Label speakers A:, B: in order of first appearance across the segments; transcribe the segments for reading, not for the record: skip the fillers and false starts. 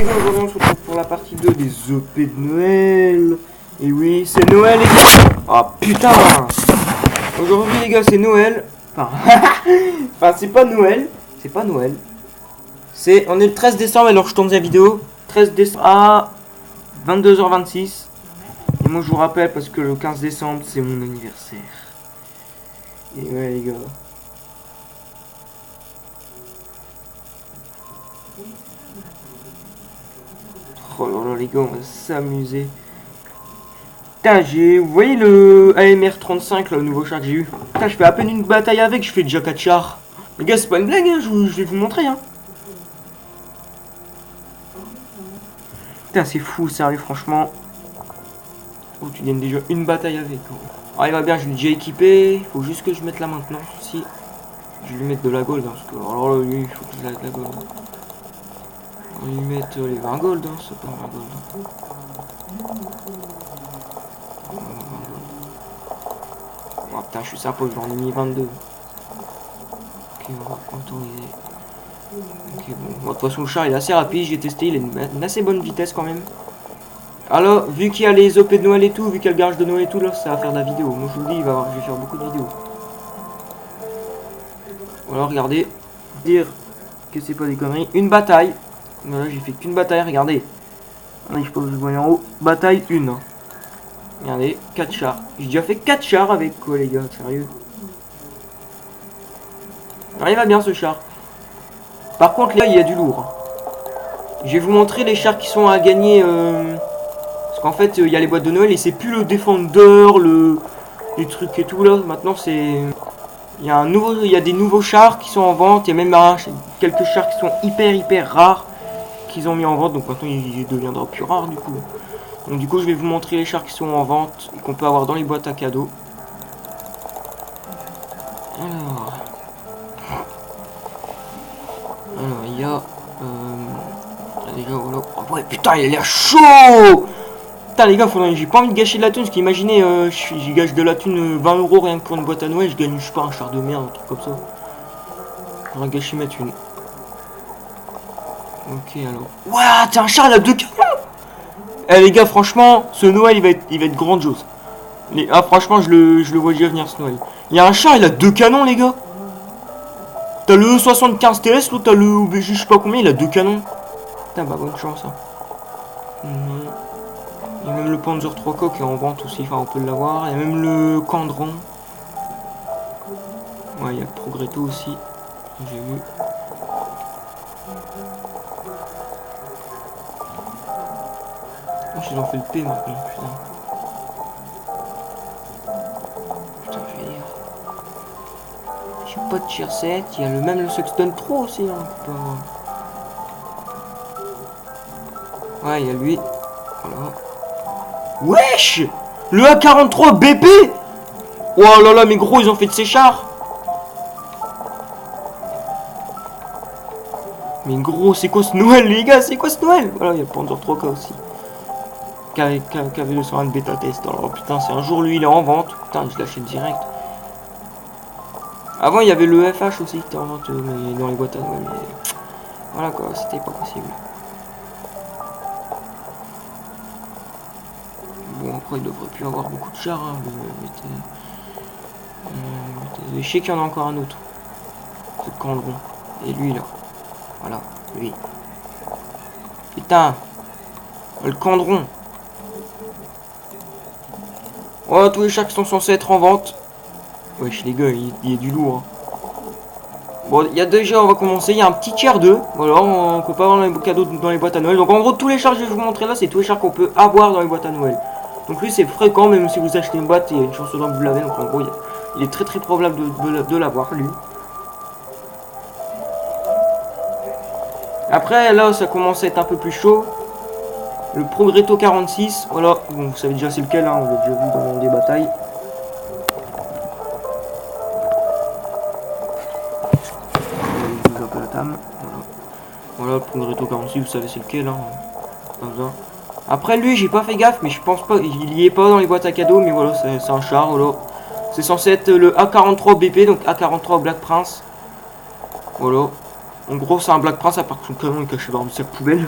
A: les gars, aujourd'hui on se retrouve pour la partie 2 des OP de Noël. Et oui, c'est Noël les gars. Ah putain. Aujourd'hui les gars, c'est Noël. Enfin c'est pas Noël. C'est pas Noël. On est le 13 décembre alors je tourne la vidéo. 13 décembre à 22h26. Et moi je vous rappelle parce que le 15 décembre c'est mon anniversaire. Et ouais les gars. Oh là là les gars, on va s'amuser. Putain, vous voyez le AMR 35, là, le nouveau char que j'ai eu. Putain, je fais à peine une bataille avec, je fais déjà 4 chars. Les gars, c'est pas une blague, hein, je vais vous montrer. Hein. Putain, c'est fou, sérieux, franchement. Oh, tu gagnes déjà une bataille avec. Ah, il va bien, je l'ai déjà équipé. Faut juste que je mette la maintenance aussi. Je vais lui mettre de la gold, hein, parce que alors là, lui, il faut qu'il ait de la gold. On va lui mettre les 20 gold, hein, c'est pas 20 gold. Oh putain, je suis sympa, j'en ai mis 22. Ok, on va autoriser. Ok, bon, de toute façon, le char il est assez rapide, j'ai testé, il a une assez bonne vitesse quand même. Alors, vu qu'il y a les OP de Noël et tout, vu qu'il y a le garage de Noël et tout, là, ça va faire de la vidéo. Moi, je vous le dis, je vais faire beaucoup de vidéos. Voilà, regardez. Dire que c'est pas des conneries. Une bataille. Voilà, j'ai fait qu'une bataille, regardez. Je pense que vous voyez en haut. Bataille 1. Regardez, 4 chars. J'ai déjà fait 4 chars avec quoi les gars, sérieux. Alors, il va bien ce char. Par contre là il y a du lourd. Je vais vous montrer les chars qui sont à gagner. Parce qu'en fait il y a les boîtes de Noël et c'est plus le Defender, les trucs et tout là. Maintenant c'est... Il y a des nouveaux chars qui sont en vente. Il y a même quelques chars qui sont hyper rares qu'ils ont mis en vente. Donc maintenant il deviendra plus rare du coup. Donc du coup je vais vous montrer les chars qui sont en vente et qu'on peut avoir dans les boîtes à cadeaux. Alors il y a déjà voilà. Oh ouais putain il a l'air chaud. Putain les gars, j'ai pas envie de gâcher de la thune, parce qu'imaginez j'y gâche de la thune 20 € rien que pour une boîte à Noël, je gagne je sais pas un char de merde, un truc comme ça. J'aurais gâché ma thune. Ok alors. Ouah t'as un char là 2 canons. Eh les gars franchement ce Noël il va être grandiose. Franchement je le vois déjà venir ce Noël. Il y a un char il a 2 canons les gars. T'as le 75 TS, l'autre t'as le OBG je sais pas combien, il a 2 canons. Putain bah bonne chance hein. Il y a même le Panzer 3K qui est en vente aussi, enfin on peut l'avoir. Il y a même le Candron. Ouais il y a le Progretto aussi. J'ai vu. Oh, ils ont fait le P maintenant, putain. Putain je vais dire. J'ai pas de tier 7, il y a même le Sexton Pro aussi hein. Ouais il y a lui. Voilà. Wesh! Le A43 BP! Oh là là, mais gros, ils ont fait de ces chars! Mais gros, c'est quoi ce Noël, les gars? C'est quoi ce Noël? Voilà, il y a Panzer 3K aussi. Qui avait le 101 bêta test. Alors putain, c'est un jour, lui, il est en vente. Putain, je l'achète direct. Avant, il y avait le FH aussi qui était en vente mais dans les boîtes à Noël. Mais... Voilà quoi, c'était pas possible. Bon, après, il devrait plus avoir beaucoup de chars. Hein, je sais qu'il y en a encore un autre. Ce Candron. Et lui là. Voilà, lui. Putain. Le Candron. Oh, tous les chars qui sont censés être en vente. Wesh les gars, il y a du lourd. Hein. Bon, il y a déjà, on va commencer. Il y a un petit tiers 2. Voilà, qu'on peut avoir dans les cadeaux dans les boîtes à Noël. Donc en gros, tous les chars que je vais vous montrer là, c'est tous les chars qu'on peut avoir dans les boîtes à Noël. Donc lui, c'est fréquent, même si vous achetez une boîte, il y a une chance que vous l'avez. Donc en gros, il est très probable de l'avoir, lui. Après, là, ça commence à être un peu plus chaud. Le Progretto 46, voilà. Bon, vous savez déjà c'est lequel, hein, on l'a déjà vu dans des batailles. Voilà, le Progretto 46, vous savez c'est lequel, hein. Après, lui, j'ai pas fait gaffe, mais je pense pas, il y est pas dans les boîtes à cadeaux, mais voilà, c'est un char, voilà. C'est censé être le A43 BP, donc A43 Black Prince. Voilà. En gros, c'est un Black Prince, à part que son canon est caché dans le sac poubelle.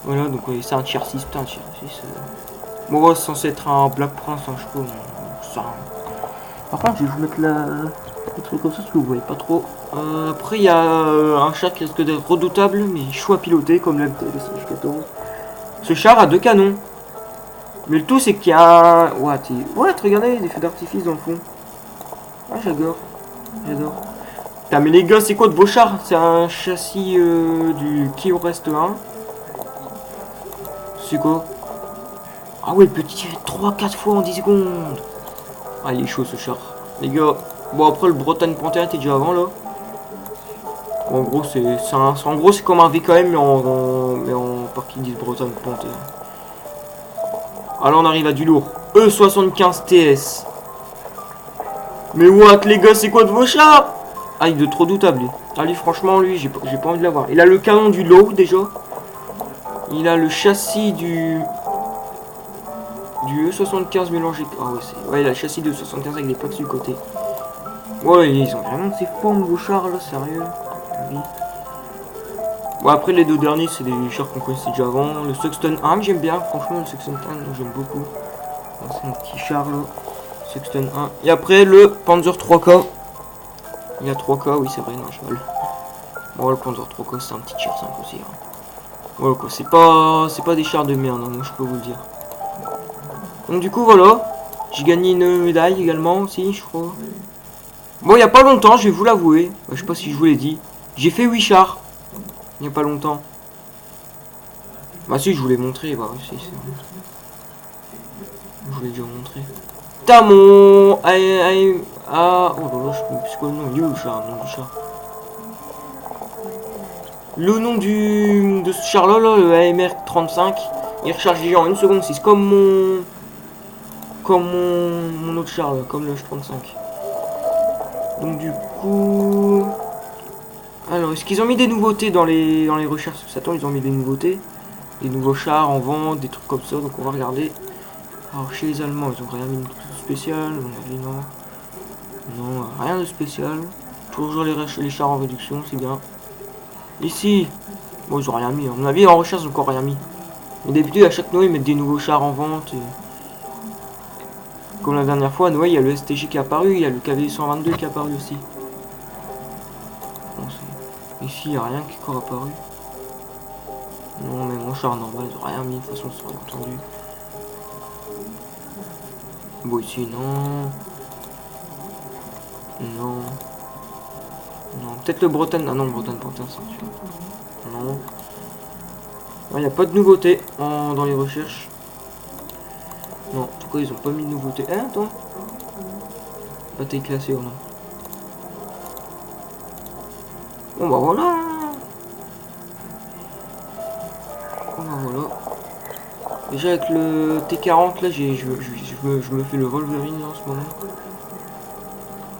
A: Voilà, donc c'est un tier 6, putain, un tier 6. Bon, ouais, c'est censé être un Black Prince, hein, je trouve. Ça... Par contre, je vais vous mettre le truc comme ça, parce que vous voyez pas trop. Après, il y a un char qui risque d'être redoutable, mais chaud à piloter, comme l'MT, le CH14. Ce char a 2 canons. Mais le tout, c'est qu'il y a un... What, regardez, des feux d'artifice dans le fond. Ah, j'adore. J'adore. Putain, mais les gars, c'est quoi de vos chars? C'est un châssis du Kio Rest 1. C'est quoi? Ah ouais, il peut tirer 3-4 fois en 10 secondes. Ah, il est chaud ce char. Les gars, bon après le Bretagne Panther était déjà avant là. Bon, en gros, en gros, c'est comme un VKM mais en parking 10 Bretagne Panther. Alors on arrive à du lourd. E75 TS. Mais what les gars, c'est quoi de vos chars? Ah, il est trop doutable lui. Ah lui franchement lui j'ai pas envie de l'avoir. Il a le canon du low déjà. Il a le châssis du E75 mélangé. Ah ouais, ouais, il a le châssis de E75 avec les plaques sur le côté. Ouais, ils ont vraiment ces formes vos chars là, sérieux. Oui. Bon après les deux derniers c'est des chars qu'on connaissait déjà avant. Le Sexton 1 que j'aime bien, franchement le Sexton 1 j'aime beaucoup. C'est un petit char là. Sexton 1. Et après le Panzer 3K. Il y a 3K, oui c'est vrai, non je vole. Bon le Panzer 3K c'est un petit char simple aussi. Hein. Voilà quoi, c'est pas des chars de merde, hein, moi je peux vous le dire. Donc du coup voilà. J'ai gagné une médaille également aussi, je crois. Bon, il y a pas longtemps, je vais vous l'avouer. Je sais pas si je vous l'ai dit. J'ai fait 8 chars. Il y a pas longtemps. Bah si, je vous l'ai montré. Bah si, c'est vrai. Je vous l'ai déjà montré. T'as mon... Ah... Oh là là, je sais plus c'est quoi le nom. Il est où le char, le nom du char? Le nom de ce char là, le AMR 35. Il recharge déjà en 1 seconde 6. Comme mon autre char là, comme le H35. Donc du coup... Alors, est-ce qu'ils ont mis des nouveautés dans les recherches Satan, ils ont mis des nouveautés. Des nouveaux chars en vente, des trucs comme ça, donc on va regarder. Alors, chez les Allemands, ils ont rien mis de spécial. Non. Non, rien de spécial. Toujours les chars en réduction, c'est bien. Ici, bon, ils ont rien mis. À mon avis, en recherche, ils ont encore rien mis. Mais d'habitude, à chaque Noël, ils mettent des nouveaux chars en vente. Et... Comme la dernière fois, à Noël, il y a le STG qui est apparu, il y a le KV 122 qui est apparu aussi. Bon, ici, il n'y a rien qui est encore apparu. Non, mais mon char normal, ils ont rien mis, de toute façon, ça aurait entendu. Bon, ici, non. Non. Non, peut-être le Bretagne. Ah non, le Bretagne Panther, c'est sûr. Non. Il n'y a pas de nouveauté dans les recherches. Non, en tout cas, ils ont pas mis de nouveauté. Hein, toi? Bataille classée ou non? Bon, bah voilà. Bon, bah voilà. Déjà, avec le T40, là, je me fais le Wolverine là, en ce moment.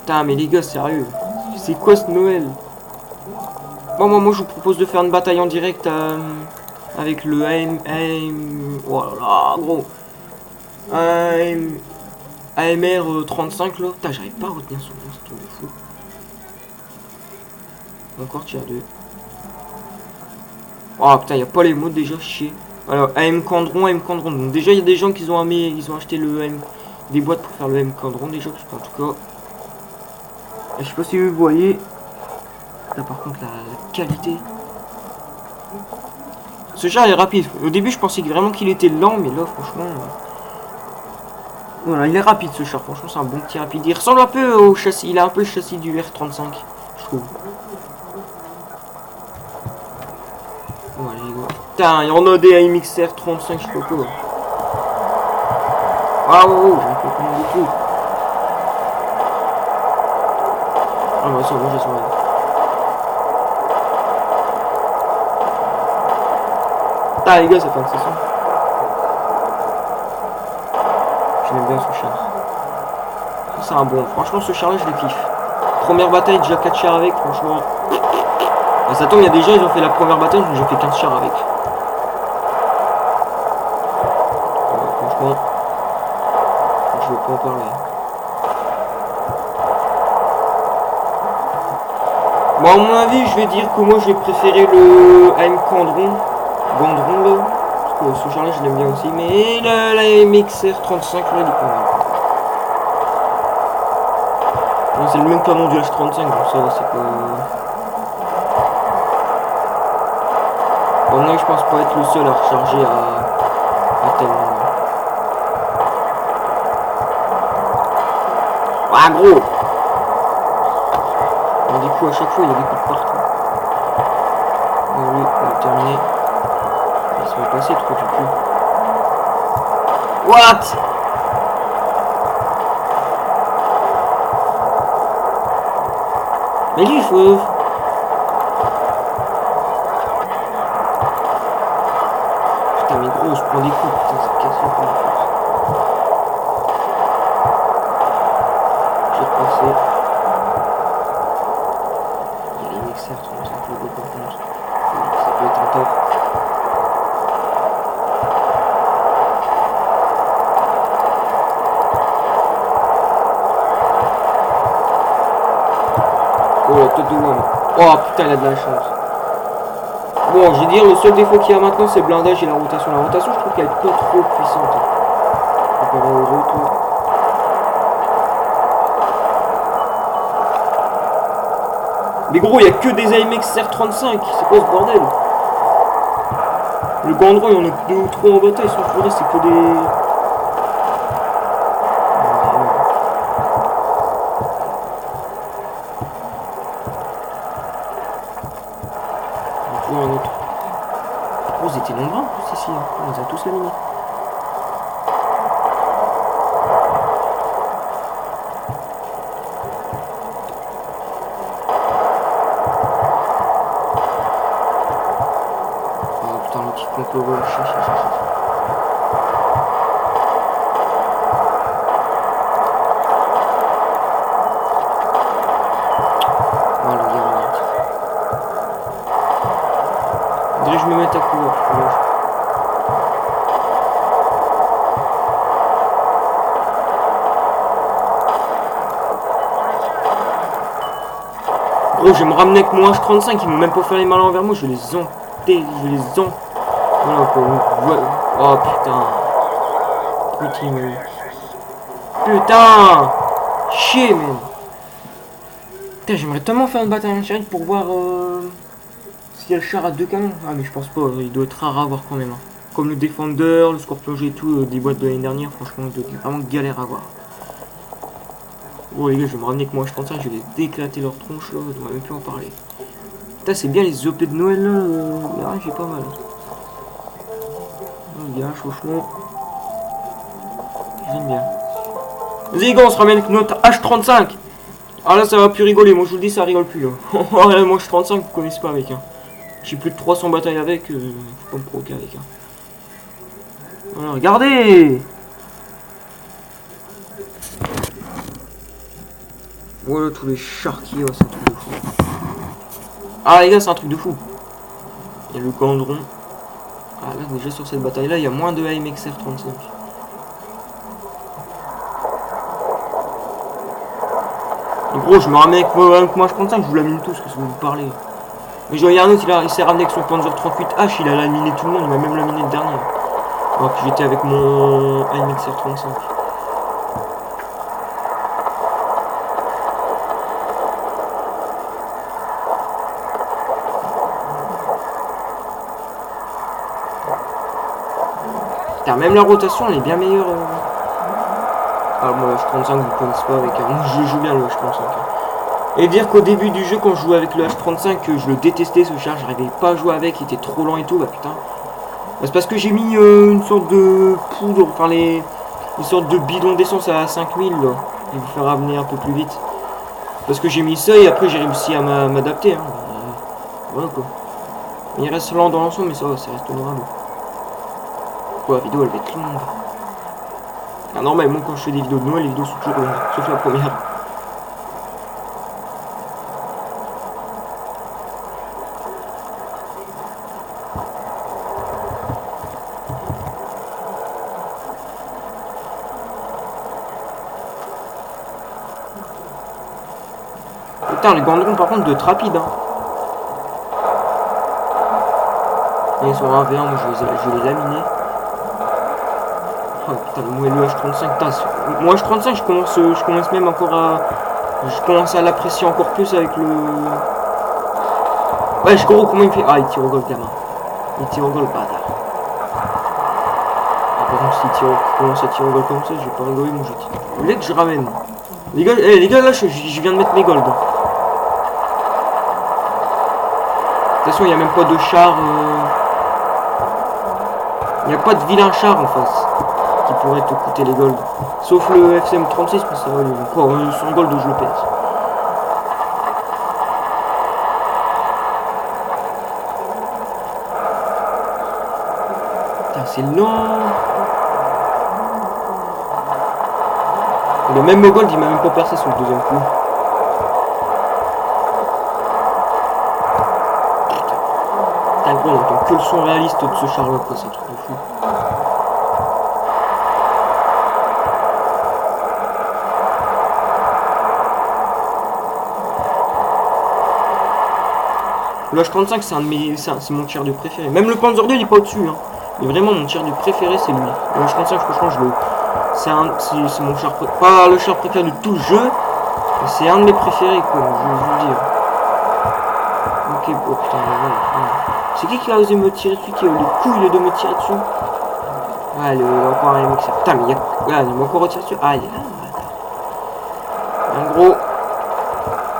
A: Putain, mais les gars, sérieux. C'est quoi ce Noël? Bon, moi, je vous propose de faire une bataille en direct avec le oh là là, gros. AMR 35 là. Putain, j'arrive pas à retenir son nom, c'est un truc de fou. Encore tier 2. Oh putain, y a pas les mots déjà, chier. Alors, AM Candron. Donc, déjà, il y a des gens qui ont acheté des boîtes pour faire le AM Candron déjà, parce qu'en tout cas. Et je sais pas si vous voyez. Là, par contre, la qualité. Ce char est rapide. Au début, je pensais vraiment qu'il était lent, mais là, franchement. Voilà, il est rapide ce char. Franchement, c'est un bon petit rapide. Il ressemble un peu au châssis. Il a un peu le châssis du R35, je trouve. Voilà, les gars. Putain, il y en a des AMXR 35, je sais pas quoi. Ah, oh, j'ai un peu comme du tout. Ah, bah, ça va, j'ai sauvé. Ah les gars, ça fait un session. J'aime bien ce char. C'est un bon. Franchement, ce char là, je le kiffe. Première bataille, déjà 4 chars avec, franchement. Et ça tombe, il y a des gens, ils ont fait la première bataille, j'ai fait 15 chars avec. Franchement, je vais pas en parler. Bon, à mon avis, je vais dire que moi je vais préférer le AM Gandron. Gandron là. Parce que ce char-là, je l'aime bien aussi. Mais la MXR 35, là, il est pas mal. C'est le même canon du H35, donc ça, c'est pas. Bon, moi, je pense pas être le seul à recharger à tellement. Ah, gros! Bon, des coups à chaque fois, il y a des coups de partout. Bon, oui, on va terminer. Il se va passer trop du cul. What? Mais lui, il faut. Putain, mais gros, je prends des coups, putain, ça casse le pas. J'ai repassé. Il y a les mixeurs, 35 logos par contre. Ça peut être un top. Oh, la tête de l'homme. Oh putain, il a de la chance. Bon, je vais dire, le seul défaut qu'il y a maintenant, c'est le blindage et la rotation. La rotation, je trouve qu'elle est pas trop puissante. Comparé aux autres. Mais gros, il n'y a que des AMX R35. C'est quoi ce bordel? Le Gandron, il y en a que 2 ou 3 en bataille. Sans fourrer, c'est que des. Toujours un autre. Oh, ils étaient nombreux en plus ici. On les a tous laminés. Oh putain, le petit complot vol. Voilà, il y a rien. Faudrait que je me mette à courir. Gros, je vais me ramener avec mon H35, ils m'ont même pas fait les malins envers moi, je vais les en. Voilà quoi. Oh putain. Putain. Chier, man. Putain, j'aimerais tellement faire une bataille en charrette pour voir s'il y a le char à 2 canons. Ah, mais je pense pas, il doit être rare à voir quand même. Hein. Comme le Défendeur, le Scorpion G et tout, des boîtes de l'année dernière, franchement, il doit être vraiment galère à voir. Oh les gars, je vais me ramener avec moi, je pense que je vais les déclater leur tronche là, on va même plus en parler. Putain, c'est bien les OP de Noël là, j'ai pas mal. Bien, franchement. J'aime bien. Vas-y les gars, on se ramène avec notre H35. Ah là, ça va plus rigoler, moi je vous le dis, ça rigole plus là. Oh là, moi H35, vous connaissez pas avec. Hein. J'ai plus de 300 batailles avec, faut pas me provoquer avec. Hein. Voilà, regardez. Voilà tous les chars qu'il y a, c'est un truc de fou. Ah les gars, c'est un truc de fou. Il y a le Gandron. Ah là, déjà sur cette bataille là, il y a moins de AMX R35. Et gros, je me ramène avec moi H35, je vous lamine tous, que ça vous parlez. Mais je vois un autre, il s'est ramené avec son Panzer 38H, il a laminé tout le monde, il m'a même laminé le dernier. Alors que j'étais avec mon AMX R35. Même la rotation elle est bien meilleure. Ah moi H35 vous connaissez pas avec moi je joue bien le H35. Et dire qu'au début du jeu quand je jouais avec le H35 que je le détestais ce char, j'arrivais pas à jouer avec, il était trop lent et tout, bah putain. Bah, c'est parce que j'ai mis une sorte de poudre, enfin une sorte de bidon d'essence à 5000 là, qui vous faire ramener un peu plus vite. Parce que j'ai mis ça et après j'ai réussi à m'adapter. Hein. Voilà quoi. Il reste lent dans l'ensemble mais ça reste honorable. La vidéo elle va être longue. Ah, normalement quand je fais des vidéos de Noël, les vidéos sont toujours longues, sauf la première. Putain, les Gandrons par contre de être rapide. Hein. Et ils sont à 1v1, moi je vais les laminer. Oh putain, le H35, putain, moi H35 je commence même encore à. Je commence à l'apprécier encore plus avec le. Ouais, gros, comment il fait. Ah, il tire au goal, gamin. Il tire au goal, bâtard. Ah, par contre, s'il commence à tirer au goal comme ça, je vais pas rigoler, mon jeu. Vous voulez que je ramène? Les gars là, je viens de mettre mes golds. De toute façon, il n'y a même pas de char. Il n'y a pas de vilain char en face qui pourrait te coûter les golds. Sauf le FCM36, mais ça va, encore 100 gold je le pèse. Putain, c'est lent. Le même gold, il m'a même pas percé sur le deuxième coup. Putain, gros, on entend que le son réaliste de ce char là, quoi, c'est un truc de fou. Le H35 c'est mon tir de préféré. Même le Panzer 2 il est pas au-dessus. Hein. Mais vraiment mon tir de préféré c'est lui. Le H35 franchement c'est mon char préféré. Pas le char préféré de tout le jeu. Mais c'est un de mes préférés quoi, je veux vous dire. Ok, oh putain, c'est qui a osé me tirer dessus, qui a eu les couilles de me tirer dessus? Ah, il y a encore un mec. Putain, mais il m'a encore retiré dessus. Ah, il est là. En gros,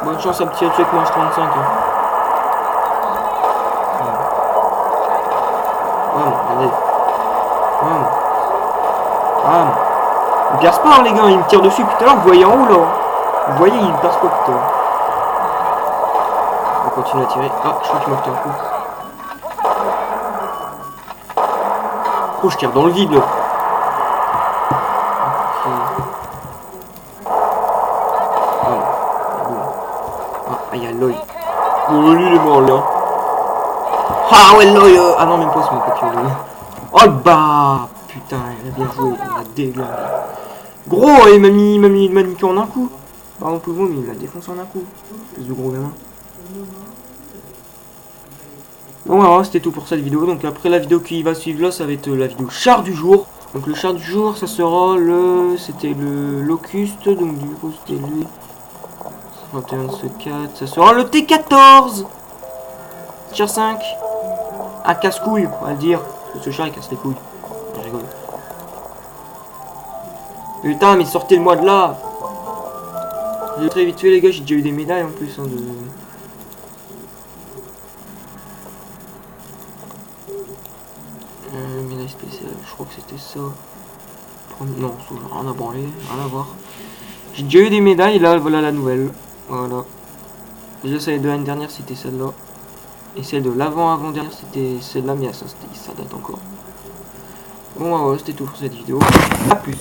A: bonne chance à me tirer dessus avec mon H35. Hein. Regardez. Il perce pas hein, les gars, il me tire dessus tout à l'heure, vous voyez en haut là. Vous voyez, il perce pas tout à l'heure. On va continuer à tirer. Ah, je crois qu'il m'a fait un coup. Oh, je tire dans le vide là. Ah, il y a l'œil. Oh, lui il est mort là. Ah ouais, l'œil. Ah non, même pas, c'est mon coquille. Oh bah putain, il a bien joué, il a déglingué. Gros, il m'a mis en un coup. Pardon pour vous, mais il l'a défoncé en un coup. Espèce de gros gamin. Bon alors c'était tout pour cette vidéo. Donc après la vidéo qui va suivre là, ça va être la vidéo char du jour. Donc le char du jour, ça sera c'était le Locust. Donc du coup c'était lui. 51 ce 4. Ça sera le T14. Tier 5. Un casse-couille, on va le dire. Parce que ce char il casse les couilles. Je rigole. Putain, mais sortez-moi de là. J'ai très vite fait les gars, j'ai déjà eu des médailles en plus. Hein, de... médaille spéciale, je crois que c'était ça. Non, rien à branler, rien à voir. J'ai déjà eu des médailles, là voilà la nouvelle. Voilà. Déjà celle de l'année dernière c'était celle-là. Et celle de l'avant-avant-dernière c'était celle-là, mais ça date encore. Bon, ouais, c'était tout pour cette vidéo. A plus.